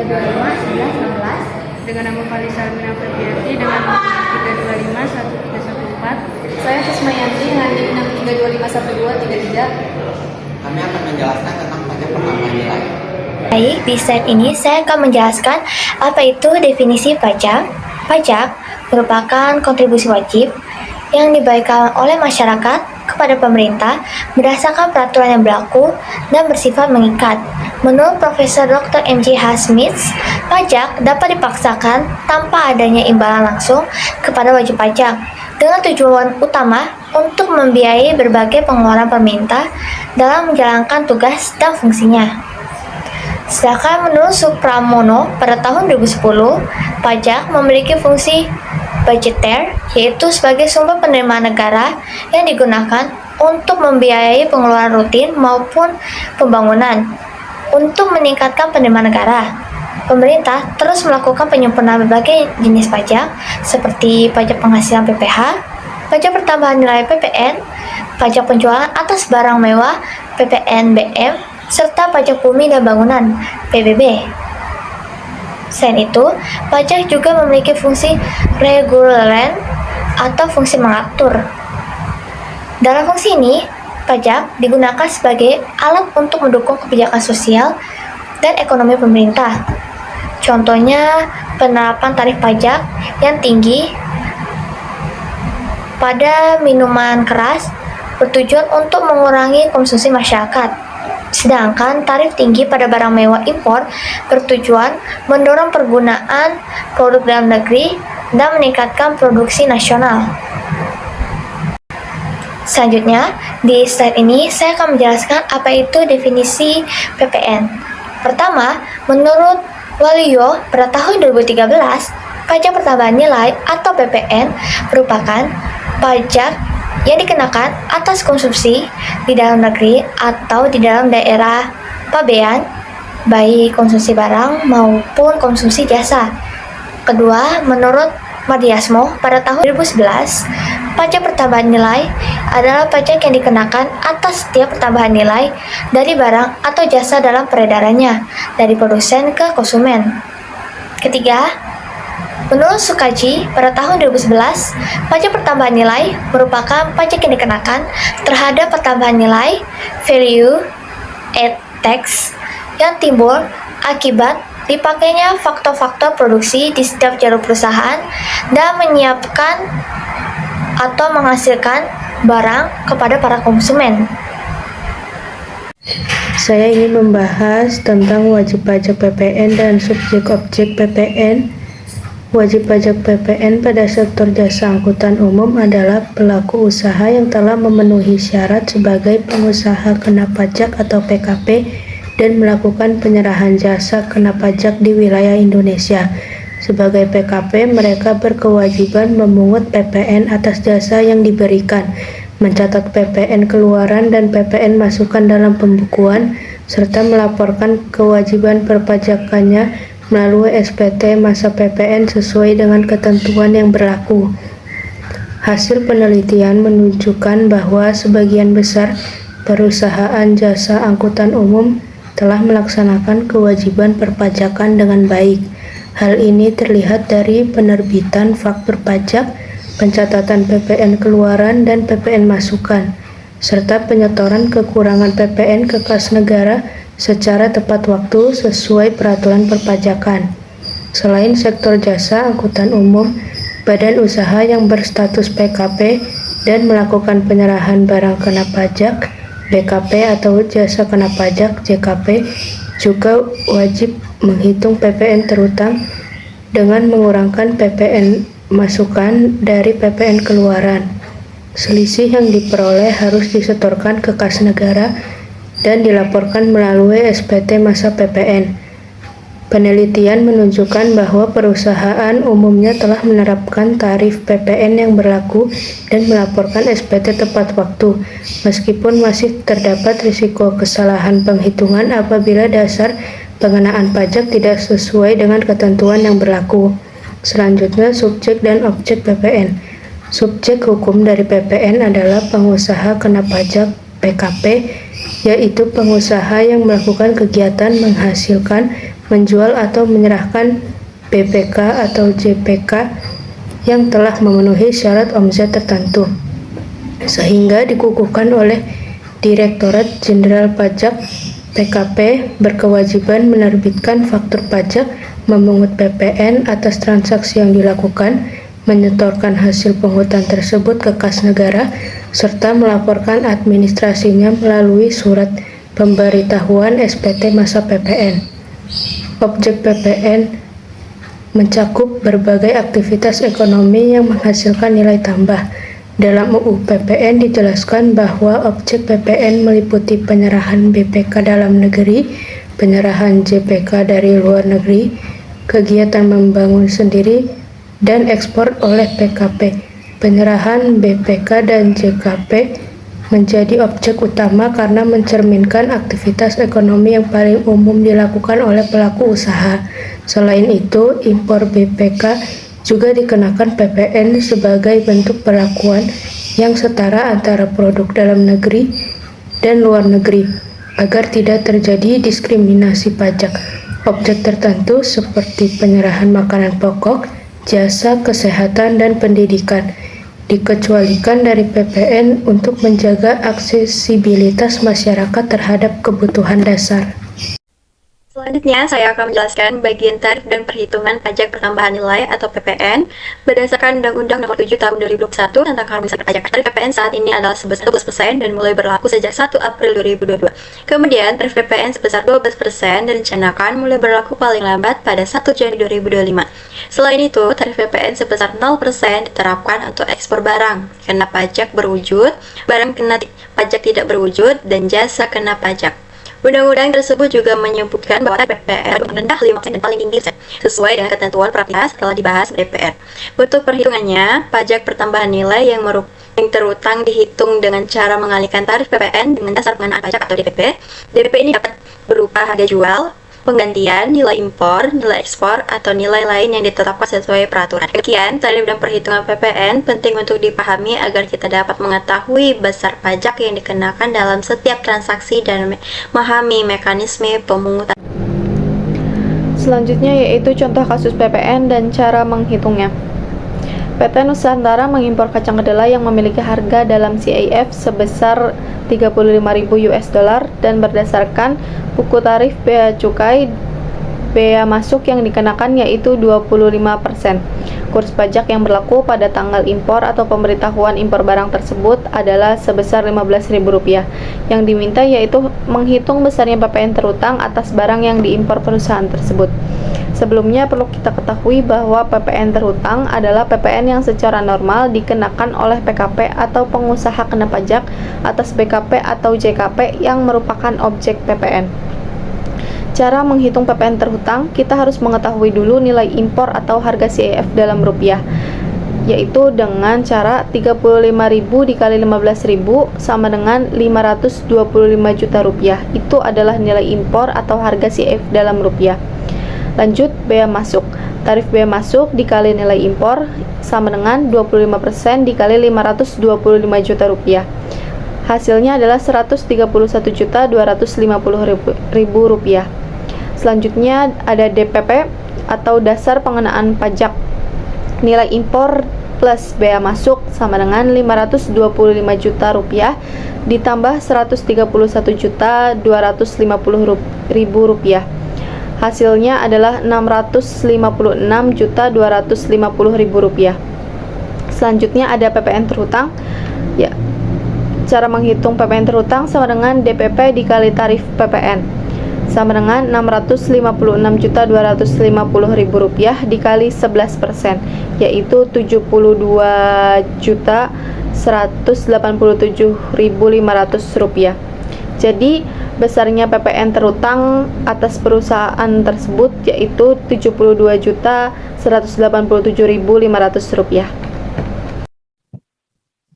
325 dengan nama Falisa Almina Febriati dengan NIM 325 1314. Saya Kusmayanti dengan NIM 3251233. Kami akan menjelaskan tentang pajak pertambahan nilai. Baik, di slide ini saya akan menjelaskan apa itu definisi pajak. Pajak merupakan kontribusi wajib yang dibayarkan oleh masyarakat kepada pemerintah berdasarkan peraturan yang berlaku dan bersifat mengikat. Menurut Profesor Dr. M.J.H. Smith, pajak dapat dipaksakan tanpa adanya imbalan langsung kepada wajib pajak dengan tujuan utama untuk membiayai berbagai pengeluaran pemerintah dalam menjalankan tugas dan fungsinya. Sedangkan menurut Supramono pada tahun 2010, pajak memiliki fungsi budgeter, yaitu sebagai sumber penerimaan negara yang digunakan untuk membiayai pengeluaran rutin maupun pembangunan. Untuk meningkatkan penerimaan negara, pemerintah terus melakukan penyempurnaan berbagai jenis pajak seperti pajak penghasilan PPH, pajak pertambahan nilai PPN, pajak penjualan atas barang mewah PPNBM, serta pajak bumi dan bangunan PBB. Selain itu, pajak juga memiliki fungsi reguleran atau fungsi mengatur. Dalam fungsi ini, pajak digunakan sebagai alat untuk mendukung kebijakan sosial dan ekonomi pemerintah. Contohnya, penerapan tarif pajak yang tinggi pada minuman keras bertujuan untuk mengurangi konsumsi masyarakat. Sedangkan tarif tinggi pada barang mewah impor bertujuan mendorong penggunaan produk dalam negeri dan meningkatkan produksi nasional. Selanjutnya, di slide ini saya akan menjelaskan apa itu definisi PPN. Pertama, menurut Waluyo pada tahun 2013, pajak pertambahan nilai atau PPN merupakan pajak yang dikenakan atas konsumsi di dalam negeri atau di dalam daerah pabean, baik konsumsi barang maupun konsumsi jasa. Kedua, menurut Mardiasmo pada tahun 2011, pajak pertambahan nilai adalah pajak yang dikenakan atas setiap pertambahan nilai dari barang atau jasa dalam peredarannya dari produsen ke konsumen. Ketiga, menurut Sukaji pada tahun 2011, pajak pertambahan nilai merupakan pajak yang dikenakan terhadap pertambahan nilai value add tax yang timbul akibat dipakainya faktor-faktor produksi di setiap jalur perusahaan dan menyiapkan atau menghasilkan barang kepada para konsumen. Saya ingin membahas tentang wajib pajak PPN dan subjek objek PPN. Wajib pajak PPN pada sektor jasa angkutan umum adalah pelaku usaha yang telah memenuhi syarat sebagai pengusaha kena pajak atau PKP dan melakukan penyerahan jasa kena pajak di wilayah Indonesia. Sebagai PKP, mereka berkewajiban memungut PPN atas jasa yang diberikan, mencatat PPN keluaran dan PPN masukan dalam pembukuan, serta melaporkan kewajiban perpajakannya melalui SPT masa PPN sesuai dengan ketentuan yang berlaku. Hasil penelitian menunjukkan bahwa sebagian besar perusahaan jasa angkutan umum telah melaksanakan kewajiban perpajakan dengan baik. Hal ini terlihat dari penerbitan faktur pajak, pencatatan PPN keluaran dan PPN masukan, serta penyetoran kekurangan PPN ke kas negara secara tepat waktu sesuai peraturan perpajakan. Selain sektor jasa angkutan umum, badan usaha yang berstatus PKP dan melakukan penyerahan barang kena pajak BKP atau jasa kena pajak JKP juga wajib menghitung PPN terutang dengan mengurangkan PPN masukan dari PPN keluaran. Selisih yang diperoleh harus disetorkan ke kas negara dan dilaporkan melalui SPT masa PPN. Penelitian menunjukkan bahwa perusahaan umumnya telah menerapkan tarif PPN yang berlaku dan melaporkan SPT tepat waktu, meskipun masih terdapat risiko kesalahan penghitungan apabila dasar pengenaan pajak tidak sesuai dengan ketentuan yang berlaku. Selanjutnya, subjek dan objek PPN. Subjek hukum dari PPN adalah pengusaha kena pajak PKP yaitu pengusaha yang melakukan kegiatan menghasilkan, menjual atau menyerahkan BPK atau JPK yang telah memenuhi syarat omset tertentu, sehingga dikukuhkan oleh Direktorat Jenderal Pajak PKP berkewajiban menerbitkan faktur pajak, memungut PPN atas transaksi yang dilakukan, menyetorkan hasil pungutan tersebut ke kas negara, serta melaporkan administrasinya melalui surat pemberitahuan SPT masa PPN. Objek PPN mencakup berbagai aktivitas ekonomi yang menghasilkan nilai tambah. Dalam UU PPN dijelaskan bahwa objek PPN meliputi penyerahan BPK dalam negeri, penyerahan JPK dari luar negeri, kegiatan membangun sendiri, dan ekspor oleh PKP. Penyerahan BPK dan JKP menjadi objek utama karena mencerminkan aktivitas ekonomi yang paling umum dilakukan oleh pelaku usaha. Selain itu, impor BPK juga dikenakan PPN sebagai bentuk perlakuan yang setara antara produk dalam negeri dan luar negeri, agar tidak terjadi diskriminasi pajak. Objek tertentu seperti penyerahan makanan pokok, jasa kesehatan, dan pendidikan dikecualikan dari PPN untuk menjaga aksesibilitas masyarakat terhadap kebutuhan dasar. Selanjutnya, saya akan menjelaskan bagian tarif dan perhitungan pajak pertambahan nilai atau PPN berdasarkan Undang-Undang Nomor 7 Tahun 2021 tentang harmonisasi perpajakan. Tarif PPN saat ini adalah sebesar 12% dan mulai berlaku sejak 1 April 2022. Kemudian, tarif PPN sebesar 12% direncanakan mulai berlaku paling lambat pada 1 Januari 2025. Selain itu, tarif PPN sebesar 0% diterapkan untuk ekspor barang kena pajak berwujud, barang kena pajak tidak berwujud, dan jasa kena pajak. Undang-undang tersebut juga menyebutkan bahwa tarif PPN rendah 5% dan paling tinggi sesuai dengan ketentuan peraturan setelah dibahas DPR. Bentuk perhitungannya, pajak pertambahan nilai yang terutang dihitung dengan cara mengalihkan tarif PPN dengan dasar pengenaan pajak atau DPP. DPP ini dapat berupa harga jual, penggantian, nilai impor, nilai ekspor, atau nilai lain yang ditetapkan sesuai peraturan. Demikian, tarif dan perhitungan PPN penting untuk dipahami agar kita dapat mengetahui besar pajak yang dikenakan dalam setiap transaksi dan memahami mekanisme pemungutan. Selanjutnya yaitu contoh kasus PPN dan cara menghitungnya. PT Nusantara mengimpor kacang kedelai yang memiliki harga dalam CIF sebesar 35.000 US dollar dan berdasarkan buku tarif bea cukai, bea masuk yang dikenakan yaitu 25%. Kurs pajak yang berlaku pada tanggal impor atau pemberitahuan impor barang tersebut adalah sebesar Rp15.000. Yang diminta yaitu menghitung besarnya PPN terutang atas barang yang diimpor perusahaan tersebut. Sebelumnya perlu kita ketahui bahwa PPN terhutang adalah PPN yang secara normal dikenakan oleh PKP atau pengusaha kena pajak atas BKP atau JKP yang merupakan objek PPN. Cara menghitung PPN terhutang, kita harus mengetahui dulu nilai impor atau harga CIF dalam rupiah, yaitu dengan cara 35.000 dikali 15.000 sama dengan 525 juta rupiah. Itu adalah nilai impor atau harga CIF dalam rupiah. Lanjut, bea masuk. Tarif bea masuk dikali nilai impor sama dengan 25% dikali 525 juta rupiah. Hasilnya adalah 131.250.000 rupiah. Selanjutnya ada DPP atau dasar pengenaan pajak. Nilai impor plus bea masuk sama dengan 525 juta rupiah ditambah 131.250.000 rupiah. Hasilnya adalah 656.250.000 rupiah. Selanjutnya ada PPN terhutang. Ya, cara menghitung PPN terhutang sama dengan DPP dikali tarif PPN sama dengan 656.250.000 rupiah dikali 11%, yaitu 72.187.500 rupiah. Jadi besarnya PPN terhutang atas perusahaan tersebut yaitu 72.187.500 rupiah.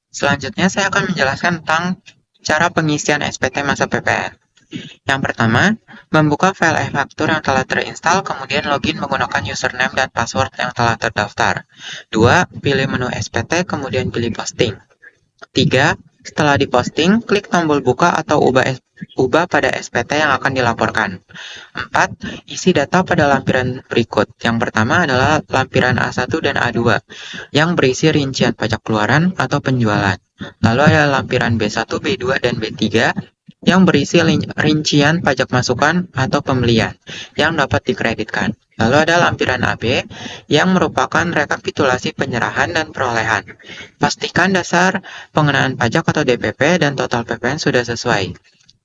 Selanjutnya saya akan menjelaskan tentang cara pengisian SPT masa PPN. Yang pertama, membuka file e-faktur yang telah terinstall, kemudian login menggunakan username dan password yang telah terdaftar. 2. Pilih menu SPT, kemudian pilih posting. 3. Setelah diposting, klik tombol buka atau ubah pada SPT yang akan dilaporkan. 4. Isi data pada lampiran berikut. Yang pertama adalah lampiran A1 dan A2 yang berisi rincian pajak keluaran atau penjualan. Lalu ada lampiran B1, B2, dan B3 yang berisi rincian pajak masukan atau pembelian yang dapat dikreditkan. Lalu ada lampiran AB yang merupakan rekapitulasi penyerahan dan perolehan. Pastikan dasar pengenaan pajak atau DPP dan total PPN sudah sesuai.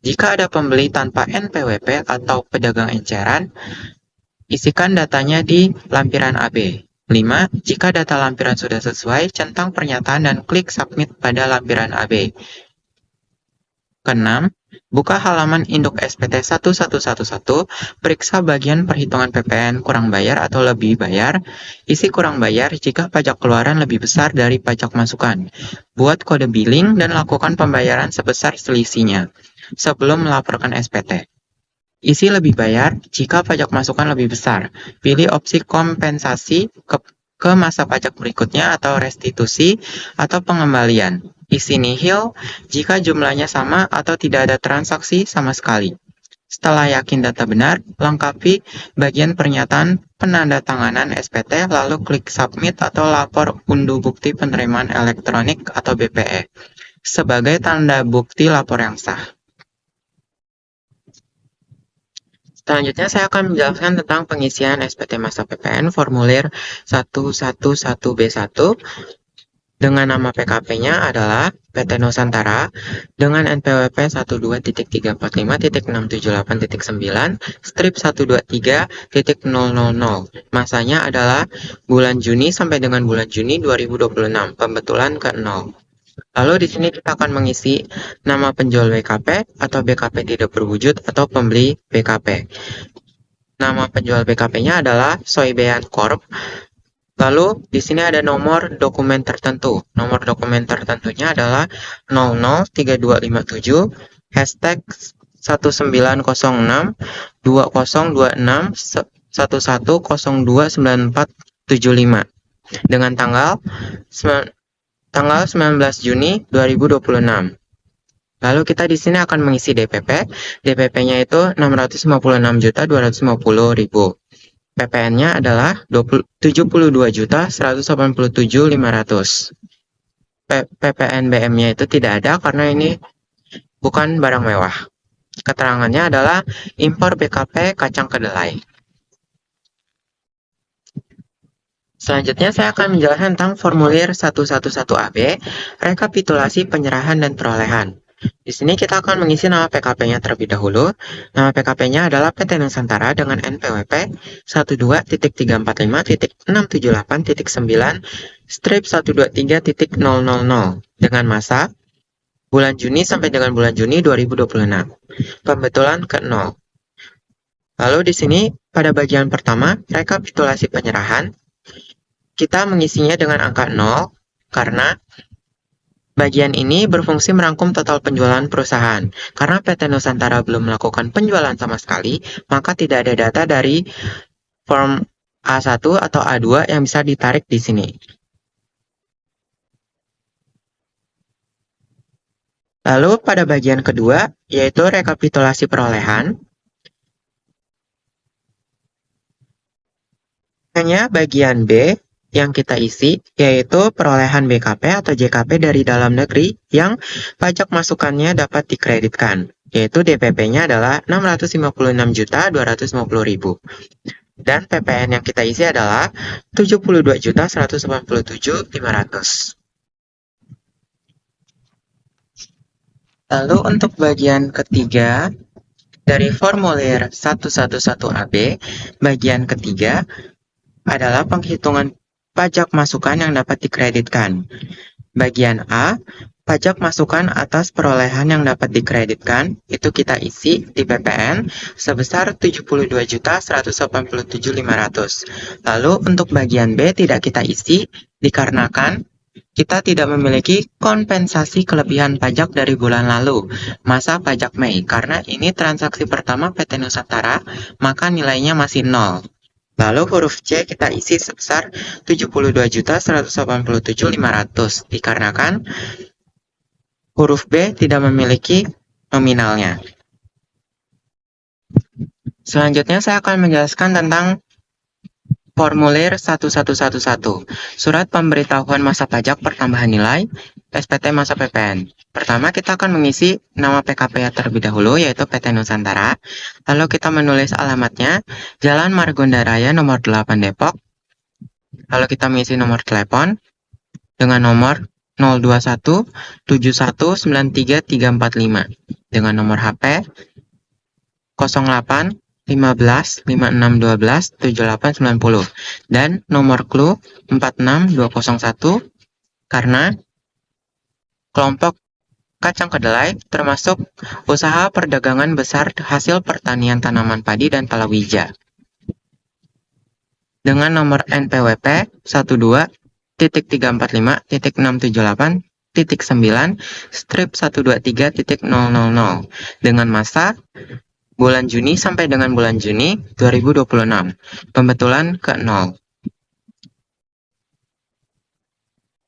Jika ada pembeli tanpa NPWP atau pedagang eceran, isikan datanya di lampiran AB. 5. Jika data lampiran sudah sesuai, centang pernyataan dan klik submit pada lampiran AB. Keenam, buka halaman induk SPT 1111, periksa bagian perhitungan PPN kurang bayar atau lebih bayar, isi kurang bayar jika pajak keluaran lebih besar dari pajak masukan. Buat kode billing dan lakukan pembayaran sebesar selisihnya sebelum melaporkan SPT. Isi lebih bayar jika pajak masukan lebih besar. Pilih opsi kompensasi ke masa pajak berikutnya atau restitusi atau pengembalian. Isi nihil jika jumlahnya sama atau tidak ada transaksi sama sekali. Setelah yakin data benar, lengkapi bagian pernyataan penandatanganan SPT lalu klik submit atau lapor unduh bukti penerimaan elektronik atau BPE sebagai tanda bukti lapor yang sah. Selanjutnya saya akan menjelaskan tentang pengisian SPT masa PPN formulir 111B1 dengan nama PKP-nya adalah PT Nusantara dengan NPWP 12.345.678.9 strip 123.000. Masanya adalah bulan Juni sampai dengan bulan Juni 2026, pembetulan ke-0. Lalu di sini kita akan mengisi nama penjual BKP atau BKP tidak berwujud atau pembeli BKP. Nama penjual BKP-nya adalah Soibean Corp. Lalu di sini ada nomor dokumen tertentu. Nomor dokumen tertentunya adalah 003257 hashtag 1906 2026 11029475 dengan tanggal 19 Juni 2026. Lalu kita di sini akan mengisi DPP. DPP-nya itu 656.250.000. PPN-nya adalah 72.187.500. PPN BM-nya itu tidak ada karena ini bukan barang mewah. Keterangannya adalah impor BKP kacang kedelai. Selanjutnya saya akan menjelaskan tentang formulir 111AB, rekapitulasi penyerahan dan perolehan. Di sini kita akan mengisi nama PKP-nya terlebih dahulu. Nama PKP-nya adalah PT Nusantara dengan NPWP 12.345.678.9 strip 123.000 dengan masa bulan Juni sampai dengan bulan Juni 2026. Pembetulan ke-0. Lalu di sini pada bagian pertama, rekapitulasi penyerahan, kita mengisinya dengan angka 0 karena bagian ini berfungsi merangkum total penjualan perusahaan. Karena PT Nusantara belum melakukan penjualan sama sekali, maka tidak ada data dari form A1 atau A2 yang bisa ditarik di sini. Lalu pada bagian kedua, yaitu rekapitulasi perolehan, hanya bagian B yang kita isi, yaitu perolehan BKP atau JKP dari dalam negeri yang pajak masukannya dapat dikreditkan, yaitu DPP-nya adalah 656.250.000. Dan PPN yang kita isi adalah 72.187.500. Lalu untuk bagian ketiga dari formulir 111AB, bagian ketiga adalah penghitungan pajak masukan yang dapat dikreditkan. Bagian A, pajak masukan atas perolehan yang dapat dikreditkan, itu kita isi di PPN sebesar 72.187.500. Lalu untuk bagian B tidak kita isi dikarenakan kita tidak memiliki kompensasi kelebihan pajak dari bulan lalu, masa pajak Mei, karena ini transaksi pertama PT Nusantara, maka nilainya masih 0. Lalu huruf C kita isi sebesar 72.187.500 dikarenakan Huruf B tidak memiliki nominalnya. Selanjutnya saya akan menjelaskan tentang formulir 1111, surat pemberitahuan masa pajak pertambahan nilai, SPT masa PPN. Pertama, kita akan mengisi nama PKP terlebih dahulu, yaitu PT Nusantara. Lalu kita menulis alamatnya, Jalan Margonda Raya nomor 8 Depok. Lalu kita mengisi nomor telepon dengan nomor 021 7193345, dengan nomor HP 08 15 5612 7890 dan nomor clue 46201 karena kelompok kacang kedelai termasuk usaha perdagangan besar hasil pertanian tanaman padi dan palawija. Dengan nomor NPWP 12.345.678.9 strip 123.000 dengan masa bulan Juni sampai dengan bulan Juni 2026. Pembetulan ke 0.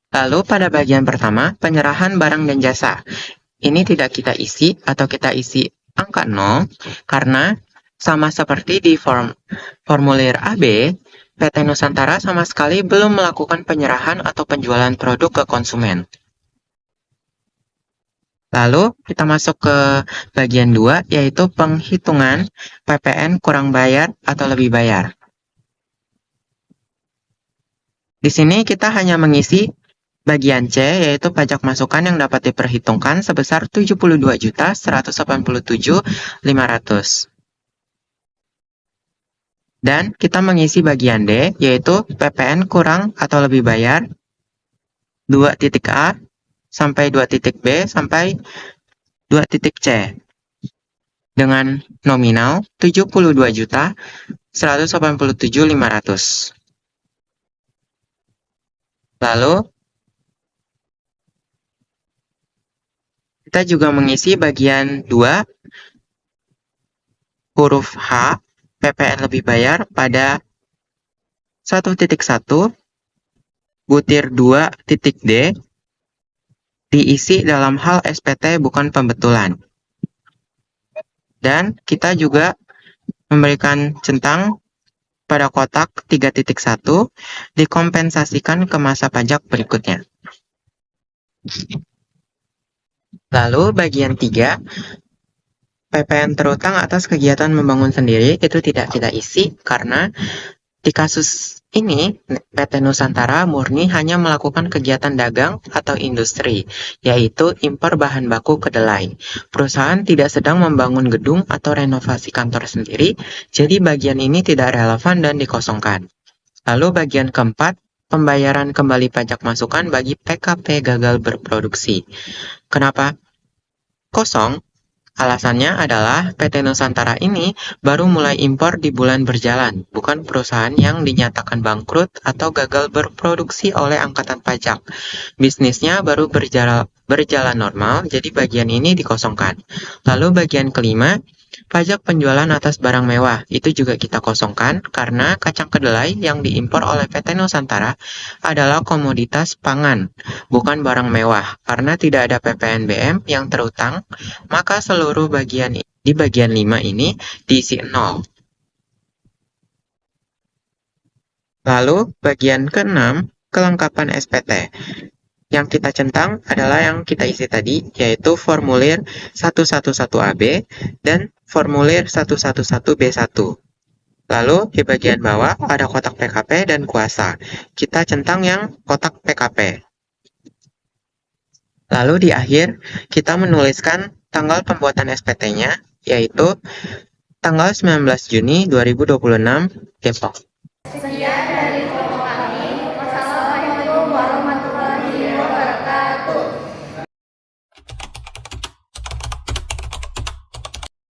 Lalu pada bagian pertama, penyerahan barang dan jasa. Ini tidak kita isi atau kita isi angka 0 karena sama seperti di formulir AB, PT Nusantara sama sekali belum melakukan penyerahan atau penjualan produk ke konsumen. Lalu kita masuk ke bagian 2, yaitu penghitungan PPN kurang bayar atau lebih bayar. Di sini kita hanya mengisi bagian C, yaitu pajak masukan yang dapat diperhitungkan sebesar 72.187.500. Dan kita mengisi bagian D, yaitu PPN kurang atau lebih bayar 2.A sampai 2.B sampai 2.C dengan nominal 72.187.500. Lalu kita juga mengisi bagian 2 huruf H, PPN lebih bayar pada 1.1 butir 2.D diisi dalam hal SPT bukan pembetulan. Dan kita juga memberikan centang pada kotak 3.1 dikompensasikan ke masa pajak berikutnya. Lalu bagian 3, PPN terutang atas kegiatan membangun sendiri itu tidak kita isi karena di kasus ini, PT Nusantara murni hanya melakukan kegiatan dagang atau industri, yaitu impor bahan baku kedelai. Perusahaan tidak sedang membangun gedung atau renovasi kantor sendiri, jadi bagian ini tidak relevan dan dikosongkan. Lalu bagian keempat, pembayaran kembali pajak masukan bagi PKP gagal berproduksi. Kenapa kosong? Alasannya adalah PT Nusantara ini baru mulai impor di bulan berjalan, bukan perusahaan yang dinyatakan bangkrut atau gagal berproduksi oleh angkatan pajak. Bisnisnya baru berjalan normal, jadi bagian ini dikosongkan. Lalu bagian kelima, pajak penjualan atas barang mewah, itu juga kita kosongkan karena kacang kedelai yang diimpor oleh PT Nusantara adalah komoditas pangan, bukan barang mewah. Karena tidak ada PPNBM yang terutang, maka seluruh bagian di bagian 5 ini diisi 0. Lalu bagian ke-6, kelengkapan SPT. Yang kita centang adalah yang kita isi tadi, yaitu formulir 111AB dan formulir 111B1. Lalu di bagian bawah ada kotak PKP dan kuasa. Kita centang yang kotak PKP. Lalu di akhir kita menuliskan tanggal pembuatan SPT-nya, yaitu tanggal 19 Juni 2026 Depok. Sekian dari